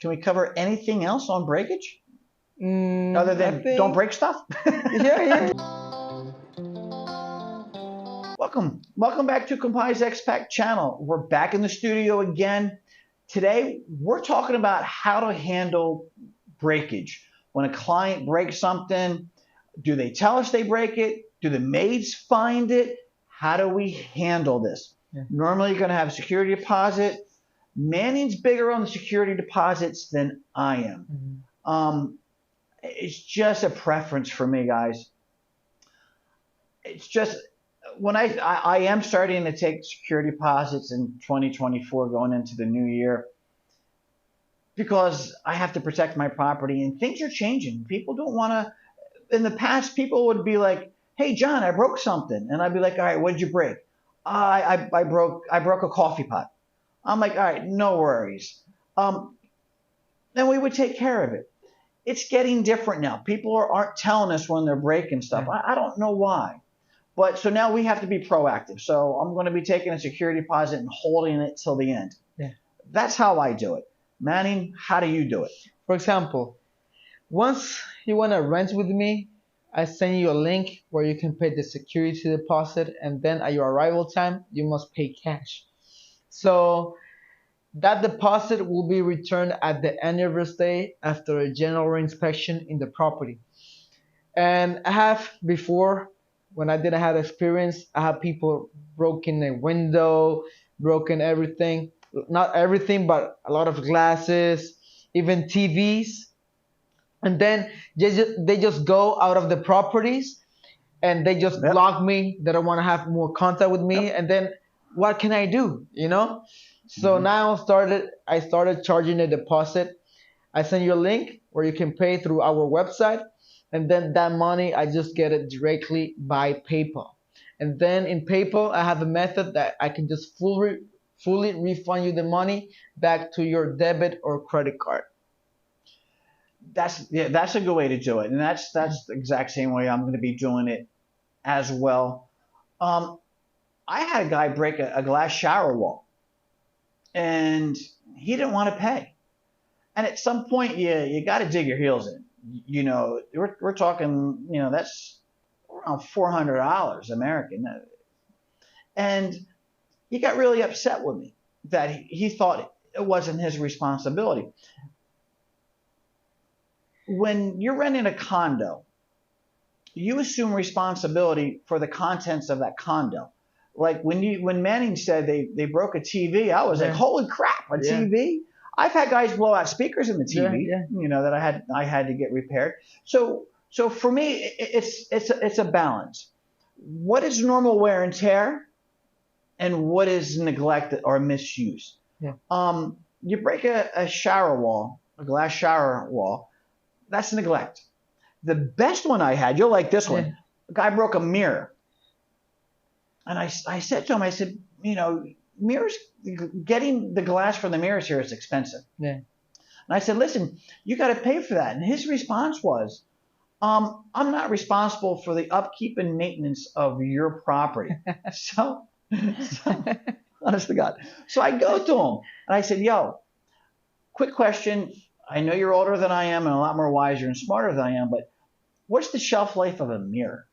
Can we cover anything else on breakage? Other than don't break stuff? Yeah. Welcome back to Compai's Expat Channel. We're back in the studio again. Today, we're talking about how to handle breakage. When a client breaks something, do they tell us they break it? Do the maids find it? How do we handle this? Yeah. Normally, you're going to have a security deposit. Manning's bigger on the security deposits than I am. It's just a preference for me, guys. It's just when I am starting to take security deposits in 2024 going into the new year because I have to protect my property and things are changing. People don't want to. In the past, people would be like, "Hey, John, I broke something," and I'd be like, "All right, what did you break?" I broke a coffee pot. I'm like, "All right, no worries." Then we would take care of it. It's getting different now. People aren't telling us when they're breaking stuff. I don't know why. But so now we have to be proactive. So I'm going to be taking a security deposit and holding it till the end. Yeah. That's how I do it. Manning, how do you do it? For example, once you want to rent with me, I send you a link where you can pay the security deposit, and then at your arrival time, you must pay cash. So that deposit will be returned at the end of the stay after a general inspection in the property. And I have before, when I didn't have experience, I had people broken a window, broken everything. Not everything, but a lot of glasses, even TVs. And then they just go out of the properties and they just block me. They don't want to have more contact with me. And then what can I do? So now I started charging a deposit. I send you a link where you can pay through our website. And then that money, I just get it directly by PayPal. And then in PayPal, I have a method that I can just fully refund you the money back to your debit or credit card. That's a good way to do it. And that's the exact same way I'm going to be doing it as well. I had a guy break a glass shower wall. And he didn't want to pay. And at some point, you got to dig your heels in. We're talking, that's around $400 American. And he got really upset with me that he thought it wasn't his responsibility. When you're renting a condo, you assume responsibility for the contents of that condo. Like when Manning said they broke a TV, I was like, holy crap, a TV? I've had guys blow out speakers in the TV, that I had to get repaired. So for me, it's a balance. What is normal wear and tear, and what is neglect or misuse? Yeah. You break a shower wall, a glass shower wall, that's neglect. The best one I had, you'll like this one. A guy broke a mirror, and I said to him, I said, mirrors, getting the glass for the mirrors here is expensive. Yeah. And I said, listen, you got to pay for that. And his response was, I'm not responsible for the upkeep and maintenance of your property. so honest to God. So I go to him and I said, yo, quick question. I know you're older than I am and a lot more wiser and smarter than I am, but what's the shelf life of a mirror?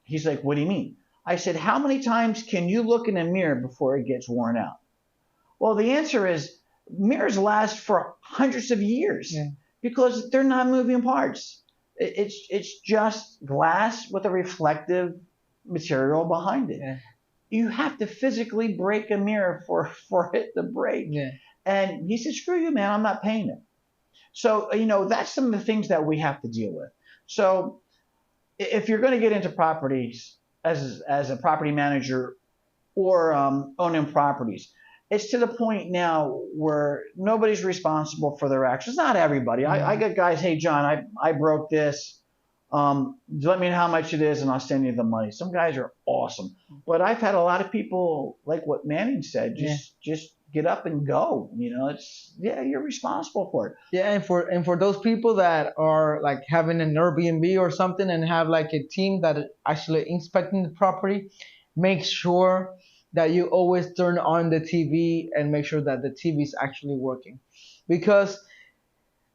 He's like, what do you mean? I said, how many times can you look in a mirror before it gets worn out? Well, the answer is mirrors last for hundreds of years because they're not moving parts. It's just glass with a reflective material behind it. Yeah. You have to physically break a mirror for it to break. Yeah. And he said, screw you, man, I'm not paying it. So, that's some of the things that we have to deal with. So if you're going to get into properties as a property manager or owning properties, it's to the point now where nobody's responsible for their actions. Not everybody. I got guys, hey, John, I broke this. Let me know how much it is and I'll send you the money. Some guys are awesome. But I've had a lot of people, like what Manning said, just get up and go. You're responsible for it. Yeah, and for those people that are like having an Airbnb or something and have like a team that is actually inspecting the property, make sure that you always turn on the TV and make sure that the TV is actually working. Because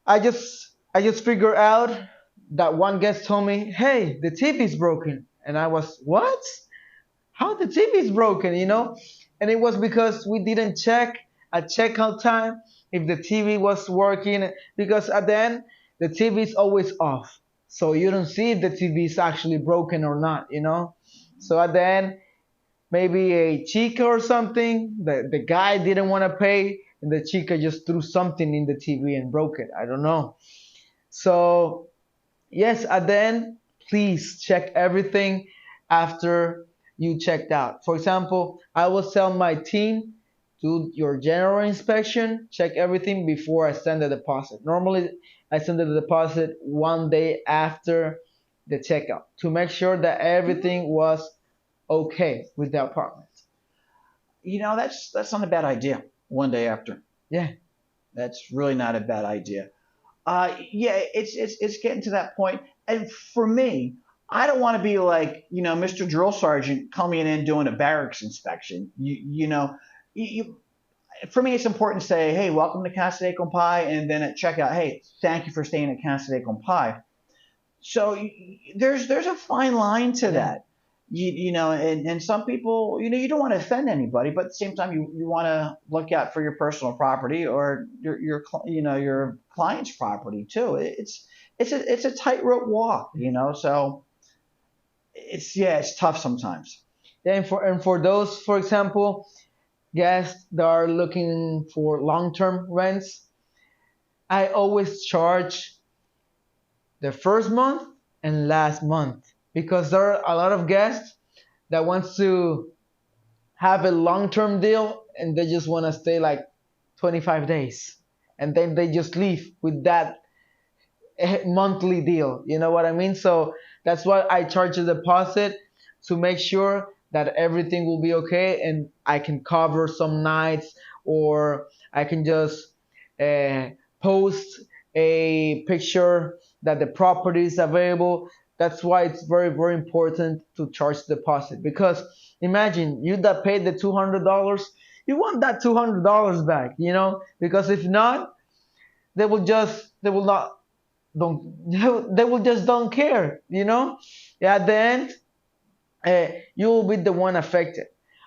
I just figured out that one guest told me, "Hey, the TV is broken," and I was, "What? How the TV is broken?" And it was because we didn't check at checkout time if the TV was working, because at the end the TV is always off, so you don't see if the TV is actually broken or not. So at the end, maybe a chica or something, the guy didn't want to pay, and the chica just threw something in the TV and broke it. I don't know. So yes, at the end, please check everything after you checked out. For example, I will tell my team, do your general inspection, check everything before I send the deposit. Normally, I send the deposit 1 day after the checkout to make sure that everything was okay with the apartment. That's not a bad idea. 1 day after. Yeah. That's really not a bad idea. Yeah, it's getting to that point. And for me, I don't want to be like, Mr. Drill Sergeant coming in doing a barracks inspection. You, for me, it's important to say, hey, welcome to Casa de Compai, and then at checkout, hey, thank you for staying at Casa de Compai. So there's a fine line to that. And some people, you don't want to offend anybody, but at the same time, you want to look out for your personal property or your client's property too. It's a tightrope walk, so it's tough sometimes. Yeah, and for those, for example, guests that are looking for long-term rents, I always charge the first month and last month, because there are a lot of guests that wants to have a long-term deal and they just want to stay like 25 days, and then they just leave with that monthly deal. You know what I mean? So that's why I charge a deposit, to make sure that everything will be okay and I can cover some nights, or I can just uh, post a picture that the property is available. That's why it's very, very important to charge deposit, because imagine you that paid the $200, you want that $200 back, because if not, they will not don't they will just don't care. At the end, you will be the one affected.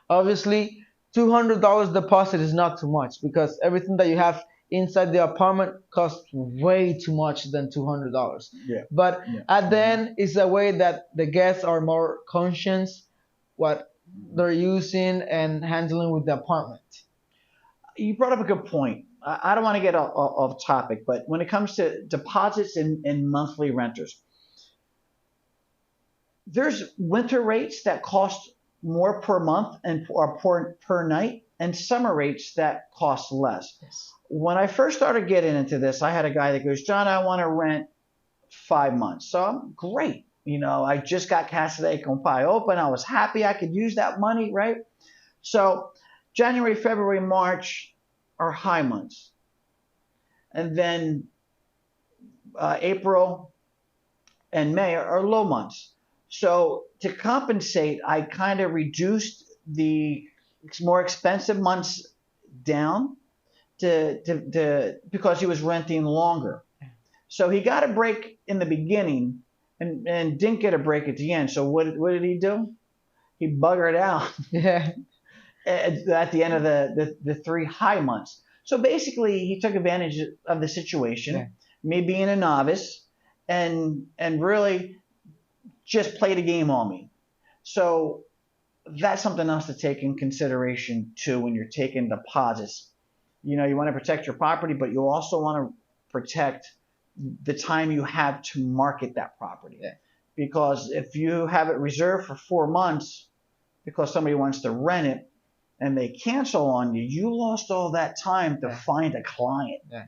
Obviously, $200 deposit is not too much, because everything that you have inside the apartment costs way too much than $200. Yeah. But Yeah. at the end, it's a way that the guests are more conscious what they're using and handling with the apartment. You brought up a good point. I don't want to get off topic, but when it comes to deposits and monthly renters, there's winter rates that cost more per month and or per night, and summer rates that cost less. Yes. When I first started getting into this, I had a guy that goes, John, I want to rent 5 months. So I'm great. I just got Casa de Compai open. I was happy I could use that money, right? So January, February, March are high months. And then April and May are low months. So to compensate, I kind of reduced the more expensive months down because he was renting longer. So he got a break in the beginning and didn't get a break at the end. So what did he do? He buggered out Yeah. at the end of the 3 high months. So basically, he took advantage of the situation, Yeah. me being a novice, and really just played a game on me. So that's something else to take in consideration too when you're taking deposits. You want to protect your property, but you also want to protect the time you have to market that property. Yeah. Because if you have it reserved for 4 months because somebody wants to rent it and they cancel on you, you lost all that time to Yeah. find a client. Yeah.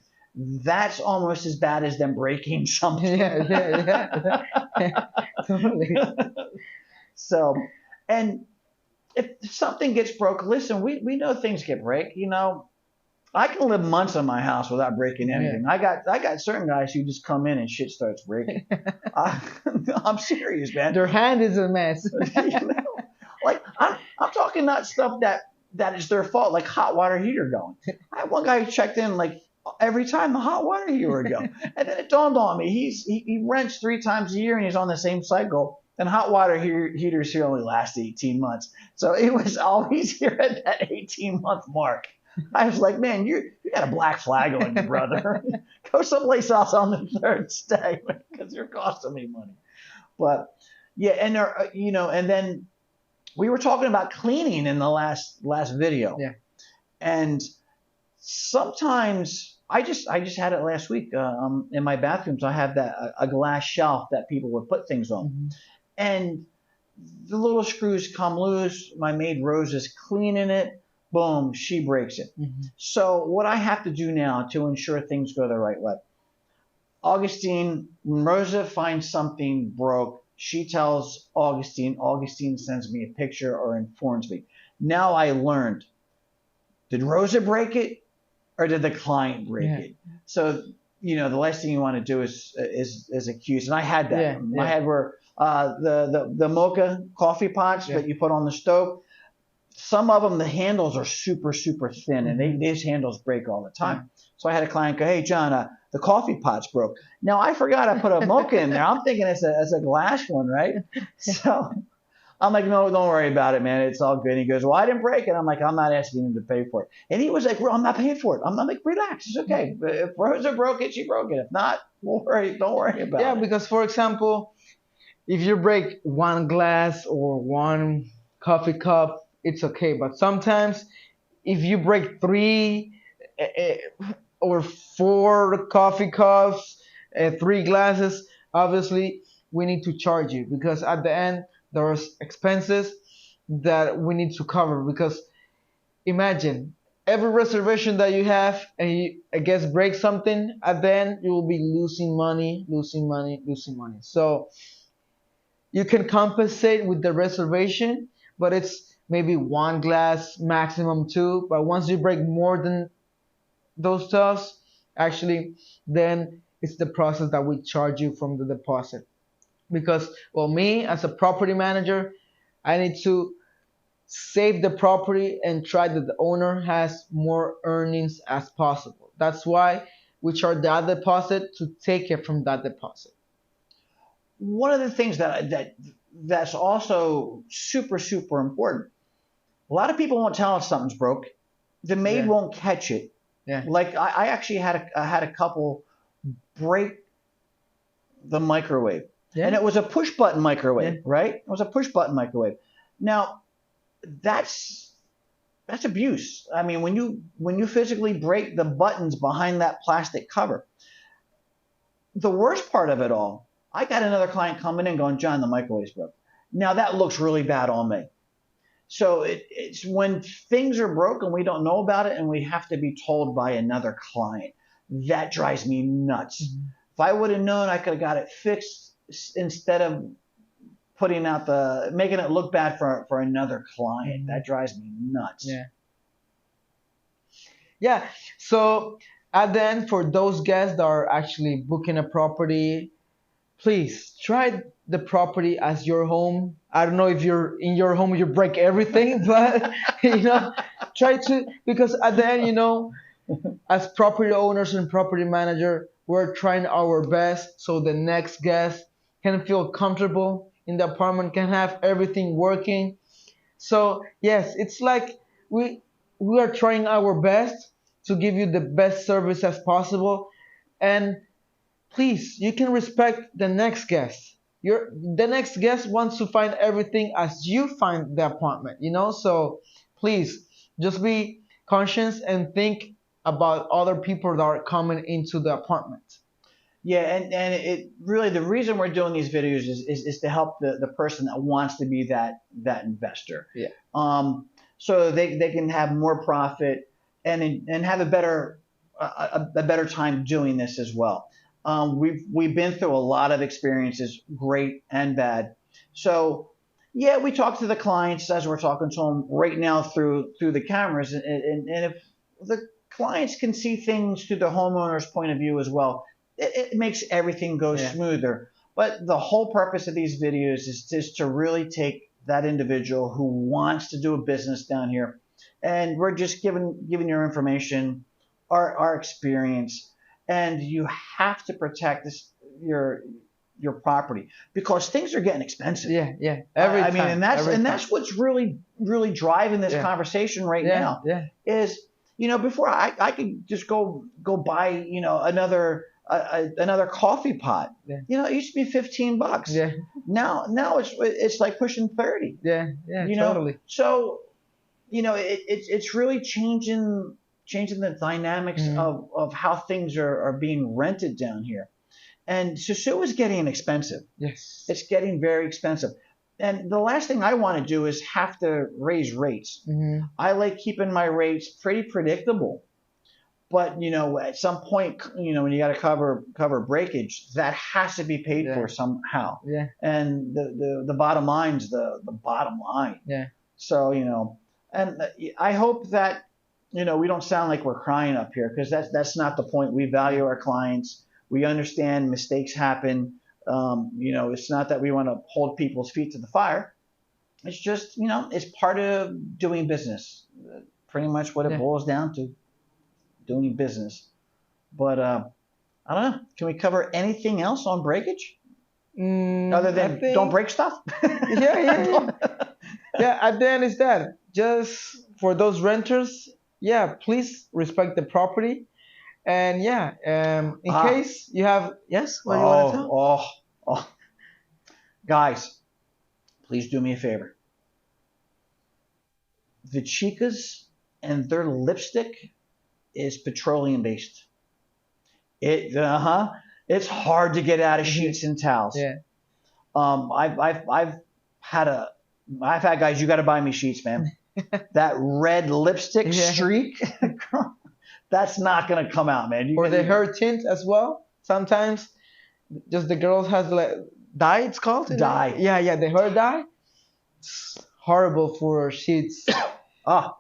That's almost as bad as them breaking something. Yeah. Totally. So, and if something gets broke, listen, we know things get break. I can live months in my house without breaking anything. Yeah. I got certain guys who just come in and shit starts breaking. I'm serious, man. Their hand is a mess. Like I'm talking not stuff that is their fault, like hot water heater going. I had one guy who checked in like every time the hot water heater would go. And then it dawned on me, he rents 3 times a year and he's on the same cycle. And hot water heaters here only last 18 months. So it was always here at that 18-month mark. I was like, man, you got a black flag on you, brother. Go someplace else on the third stay because you're costing me money. But yeah, and and then we were talking about cleaning in the last video. Yeah. And sometimes I just had it last week in my bathrooms. I have a glass shelf that people would put things on, and the little screws come loose. My maid Rose is cleaning it. Boom, she breaks it. So what I have to do now to ensure things go the right way, Augustine, when Rosa finds something broke, she tells Augustine. Augustine sends me a picture or informs me. Now I learned, did Rosa break it or did the client break it? So, the last thing you want to do is accuse. And I had that. I had where the mocha coffee pots that you put on the stove, some of them, the handles are super, super thin, and these handles break all the time. So I had a client go, hey, John, the coffee pot's broke. Now, I forgot I put a mocha in there. I'm thinking it's a glass one, right? So I'm like, no, don't worry about it, man. It's all good. And he goes, well, I didn't break it. I'm like, I'm not asking him to pay for it. And he was like, well, I'm not paying for it. I'm like, relax. It's okay. If Rosa broke it, she broke it. If not, don't worry about it. Yeah, because, for example, if you break one glass or one coffee cup, it's okay. But sometimes if you break 3 or 4 coffee cups, 3 glasses, obviously we need to charge you, because at the end there's expenses that we need to cover. Because imagine every reservation that you have and you, I guess, break something, at the end you will be losing money. So you can compensate with the reservation, but it's maybe 1 glass, maximum 2. But once you break more than those stuffs, actually, then it's the process that we charge you from the deposit. Because, well, me as a property manager, I need to save the property and try that the owner has more earnings as possible. That's why we charge that deposit to take it from that deposit. One of the things that's also super, super important. A lot of people won't tell us something's broke. The maid won't catch it. Yeah. Like I actually had a couple break the microwave, and it was a push button microwave, right? It was a push button microwave. Now, that's abuse. I mean, when you physically break the buttons behind that plastic cover. The worst part of it all, I got another client coming in going, John, the microwave's broke. Now that looks really bad on me. So it's when things are broken, we don't know about it, and we have to be told by another client. That drives me nuts. If I would have known, I could have got it fixed instead of making it look bad for another client. That drives me nuts. Yeah. So at the end, for those guests that are actually booking a property, please try the property as your home. I don't know if you're in your home, you break everything, but try to, because at the end, as property owners and property manager, we're trying our best so the next guest can feel comfortable in the apartment, can have everything working. So yes, it's like we are trying our best to give you the best service as possible. And please, you can respect the next guest. The next guest wants to find everything as you find the apartment, So please, just be conscious and think about other people that are coming into the apartment. Yeah, and it really, the reason we're doing these videos is to help the person that wants to be that investor. Yeah. So they can have more profit and have a better time doing this as well. We've been through a lot of experiences, great and bad. So yeah, we talk to the clients as we're talking to them right now through the cameras, and if the clients can see things through the homeowner's point of view as well, it makes everything go smoother. But the whole purpose of these videos is just to really take that individual who wants to do a business down here, and we're just giving your information our experience, and you have to protect your your property because things are getting expensive. Yeah, yeah. Every I mean, time. Every and time. that's what's really driving this Yeah. conversation right Yeah, now. yeah, Is before I could just go buy another coffee pot. yeah, It used to be $15. yeah, Now it's like pushing 30. yeah, yeah. You know, Totally. so it's really changing the dynamics Mhm. of how things are being rented down here. And Sosua is getting expensive. Yes. It's getting very expensive. And the last thing I want to do is have to raise rates. Hmm. I like keeping my rates pretty predictable. But at some point, when you got to cover breakage, that has to be paid Yeah. for somehow. Yeah. And the bottom line's the bottom line. Yeah. So and I hope that we don't sound like we're crying up here because that's not the point. We value our clients. We understand mistakes happen. It's not that we want to hold people's feet to the fire. It's just it's part of doing business. Pretty much what it Yeah. boils down to, doing business. But I don't know. Can we cover anything else on breakage other I than think. don't break stuff? Yeah, yeah, yeah. Yeah. At the end, is that just for those renters? Yeah, please respect the property. And yeah, in Ah. case you have, yes, what do you want to tell? Oh, guys, please do me a favor. The chicas and their lipstick is petroleum based. It's hard to get out of sheets and towels. Yeah. I've had guys. You got to buy me sheets, man. That red lipstick Yeah. streak, that's not gonna come out, man. Or the hair tint as well. Sometimes just the girls has like dye. It's called Dye. Yeah, yeah, the hair dye. It's horrible for sheets.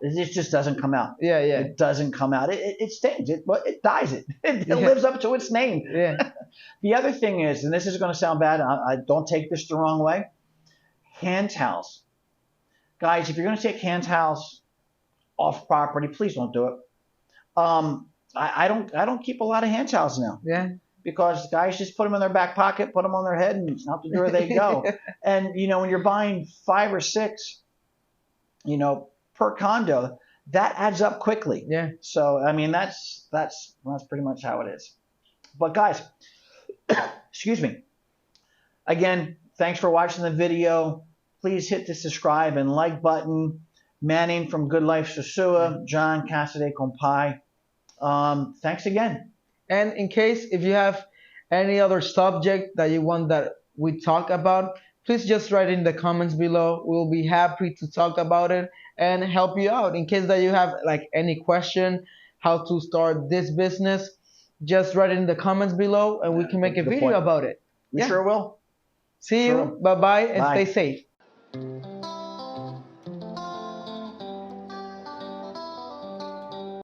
It just doesn't come out. Yeah, yeah, It doesn't come out. It stains it, but it dyes it. It Yeah. lives up to its name. yeah, The other thing is, and this is going to sound bad, I don't take this the wrong way. Hand towels, guys. If you're going to take hand towels off property, please don't do it. I don't keep a lot of hand towels now yeah. because guys just put them in their back pocket, put them on their head, and out the door they go. And when you're buying 5 or 6, per condo, that adds up quickly. Yeah. So I mean that's pretty much how it is. But guys, excuse me. Again, thanks for watching the video. Please hit the subscribe and like button. Manning from Good Life Sosua, John Cassidy Compai. Thanks again. And in case if you have any other subject that you want that we talk about, please just write in the comments below. We'll be happy to talk about it and help you out. In case that you have like any question, how to start this business, just write in the comments below and we can make a Good video point. about it. We Yeah. sure will. See Sure. you. Bye-bye and Bye. stay safe.